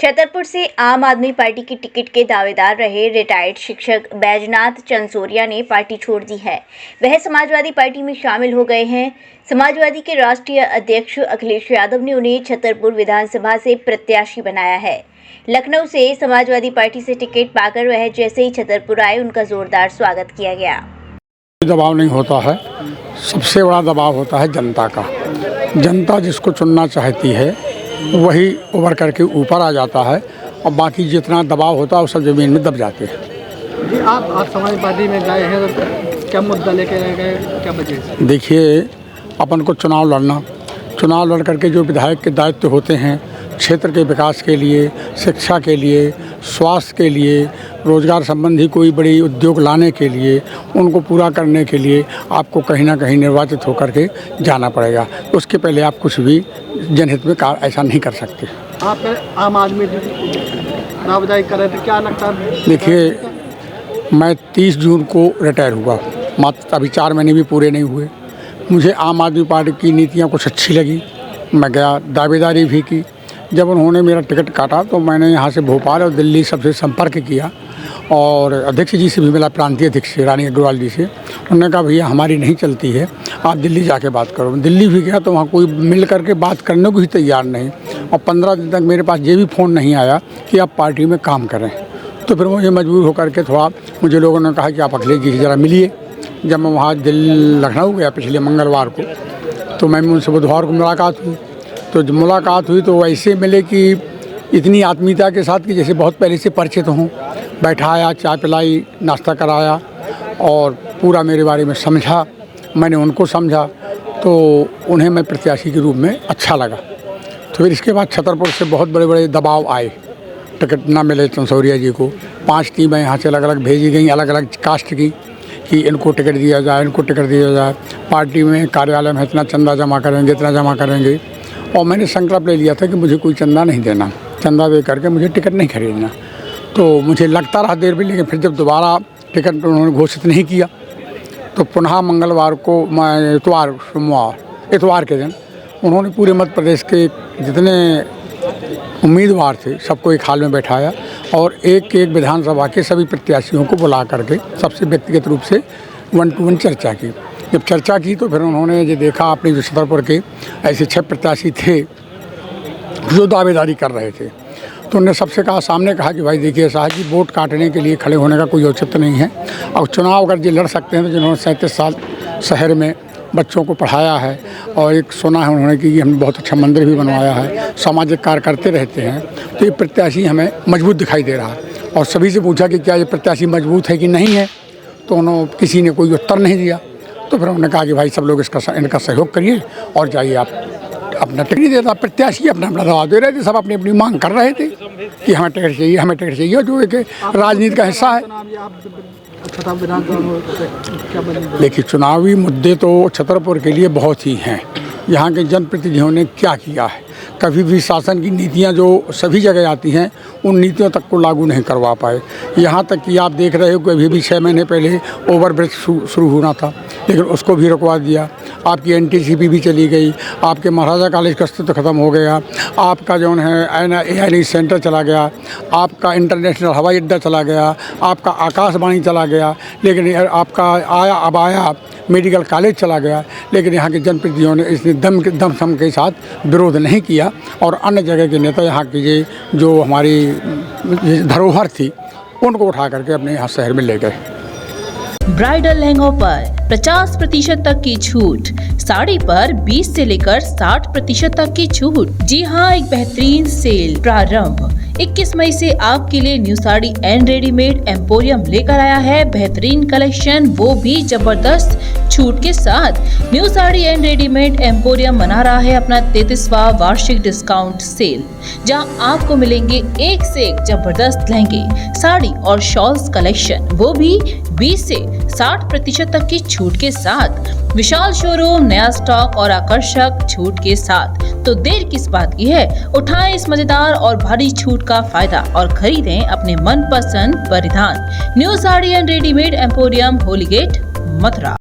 छतरपुर से आम आदमी पार्टी की टिकट के दावेदार रहे रिटायर्ड शिक्षक बैजनाथ चंदसोरिया ने पार्टी छोड़ दी है। वह समाजवादी पार्टी में शामिल हो गए हैं। समाजवादी के राष्ट्रीय अध्यक्ष अखिलेश यादव ने उन्हें छतरपुर विधानसभा से प्रत्याशी बनाया है। लखनऊ से समाजवादी पार्टी से टिकट पाकर वह जैसे ही छतरपुर आए, उनका जोरदार स्वागत किया गया। दबाव नहीं होता है, सबसे बड़ा दबाव होता है जनता का। जनता जिसको चुनना चाहती है वही उभर करके ऊपर आ जाता है और बाकी जितना दबाव होता है वो सब ज़मीन में दब जाते हैं। जी, आप समाज पार्टी में गए हैं तो क्या मुद्दा लेके गए, क्या वजह से? देखिए, अपन को चुनाव लड़ करके जो विधायक के दायित्व होते हैं क्षेत्र के विकास के लिए, शिक्षा के लिए, स्वास्थ्य के लिए, रोज़गार संबंधी कोई बड़ी उद्योग लाने के लिए, उनको पूरा करने के लिए आपको कहीं ना कहीं निर्वाचित होकर के जाना पड़ेगा। उसके पहले आप कुछ भी जनहित में कार्य ऐसा नहीं कर सकते। आप आम आदमी दावेदारी कर रहे थे, क्या लगता है? देखिए, मैं 30 जून को रिटायर हुआ, मात्र अभी 4 महीने भी पूरे नहीं हुए। मुझे आम आदमी पार्टी की नीतियाँ कुछ अच्छी लगी, मैं गया, दावेदारी भी की। जब उन्होंने मेरा टिकट काटा तो मैंने यहाँ से भोपाल और दिल्ली सबसे संपर्क किया और अध्यक्ष जी से भी मिला, प्रांतीय अध्यक्ष रानी अग्रवाल जी से। उन्होंने कहा भैया हमारी नहीं चलती है, आप दिल्ली जाके बात करो। दिल्ली भी गया तो वहाँ कोई मिल करके बात करने को ही तैयार नहीं और 15 दिन तक मेरे पास ये भी फ़ोन नहीं आया कि आप पार्टी में काम करें। तो फिर मुझे मजबूर होकर के थोड़ा मुझे लोगों ने कहा कि आप अखिलेश जी से ज़रा मिलिए। जब मैं वहाँ लखनऊ गया पिछले मंगलवार को, तो मैं उनसे बुधवार को मुलाकात हुई। तो जब मुलाकात हुई तो ऐसे मिले कि इतनी आत्मीयता के साथ कि जैसे बहुत पहले से परिचित हूँ। बैठाया, चाय पिलाई, नाश्ता कराया और पूरा मेरे बारे में समझा, मैंने उनको समझा, तो उन्हें मैं प्रत्याशी के रूप में अच्छा लगा। तो फिर इसके बाद छतरपुर से बहुत बड़े बड़े दबाव आए, टिकट ना मिले चंदसोरिया जी को। 5 टीमें यहाँ से अलग अलग भेजी गई, अलग अलग कास्ट की, कि इनको टिकट दिया जाए, इनको टिकट दिया जाए। पार्टी में कार्यालय में इतना चंदा जमा करेंगे, इतना जमा करेंगे। और मैंने संकल्प ले लिया था कि मुझे कोई चंदा नहीं देना, चंदा दे करके मुझे टिकट नहीं खरीदना। तो मुझे लगता रहा देर भी, लेकिन फिर जब दोबारा टिकट उन्होंने घोषित नहीं किया तो पुनः मंगलवार को, इतवार के दिन उन्होंने पूरे मध्य प्रदेश के जितने उम्मीदवार थे सबको एक हाल में बैठाया और एक एक विधानसभा के सभी प्रत्याशियों को बुला करके सबसे व्यक्तिगत रूप से 1 to 1 चर्चा की। जब चर्चा की तो फिर उन्होंने ये देखा, अपने जो छतरपुर के ऐसे 6 प्रत्याशी थे जो दावेदारी कर रहे थे, तो उन्होंने सबसे सामने कहा कि भाई देखिए साहब जी, वोट काटने के लिए खड़े होने का कोई औचित्य नहीं है। और चुनाव अगर ये लड़ सकते हैं तो जिन्होंने 37 साल शहर में बच्चों को पढ़ाया है और एक सुना है उन्होंने कि हमने बहुत अच्छा मंदिर भी बनवाया है, सामाजिक कार्य करते रहते हैं, तो ये प्रत्याशी हमें मजबूत दिखाई दे रहा है। और सभी से पूछा कि क्या ये प्रत्याशी मजबूत है कि नहीं है, तो उन्होंने किसी ने कोई उत्तर नहीं दिया। तो फिर उन्होंने कहा कि भाई सब लोग इनका सहयोग करिए और जाइए। आप अपना टिकट नहीं देता, प्रत्याशी अपना दबाव दे रहे थे, सब अपनी अपनी मांग कर रहे थे कि हमें टिकट चाहिए, हमें टिकट चाहिए, जो एक राजनीति का हिस्सा है। देखिए, चुनावी मुद्दे तो छतरपुर के लिए बहुत ही हैं। यहाँ के जनप्रतिनिधियों ने क्या किया है, कभी भी शासन की नीतियाँ जो सभी जगह आती हैं उन नीतियों तक को लागू नहीं करवा पाए। यहाँ तक कि आप देख रहे हो कि अभी भी 6 महीने पहले ओवरब्रिज शुरू होना था, लेकिन उसको भी रुकवा दिया। आपकी NTCP भी चली गई, आपके महाराजा कॉलेज का अस्तित्व खत्म हो गया, आपका जो है AI सेंटर चला गया, आपका इंटरनेशनल हवाई अड्डा चला गया, आपका आकाशवाणी चला गया, लेकिन आपका अब आया मेडिकल कॉलेज चला गया। लेकिन यहाँ के जनप्रतिनिधियों ने इसने दम के साथ विरोध नहीं किया और अन्य जगह के नेता यहाँ की जो हमारी धरोहर थी उनको उठा करके अपने यहाँ शहर में ले गए। ब्राइडल लहंगों पर 50% तक की छूट, साड़ी पर 20 से लेकर 60% तक की छूट। जी हाँ, एक बेहतरीन सेल प्रारंभ 21 मई से आपके लिए new sari and readymade emporium लेकर आया है बेहतरीन कलेक्शन, वो भी जबरदस्त छूट के साथ। New sari and readymade emporium मना रहा है अपना 33वां वार्षिक डिस्काउंट सेल, जहां आपको मिलेंगे एक से एक जबरदस्त लहंगे, साड़ी और शॉल्स कलेक्शन, वो भी 20 से 60% तक की छूट के साथ। विशाल शोरूम, नया स्टॉक और आकर्षक छूट के साथ। तो देर किस बात की है, उठाएं इस मजेदार और भारी छूट का फायदा और खरीदें अपने मनपसंद परिधान। New sari and readymade emporium, Holi gate, Mathura.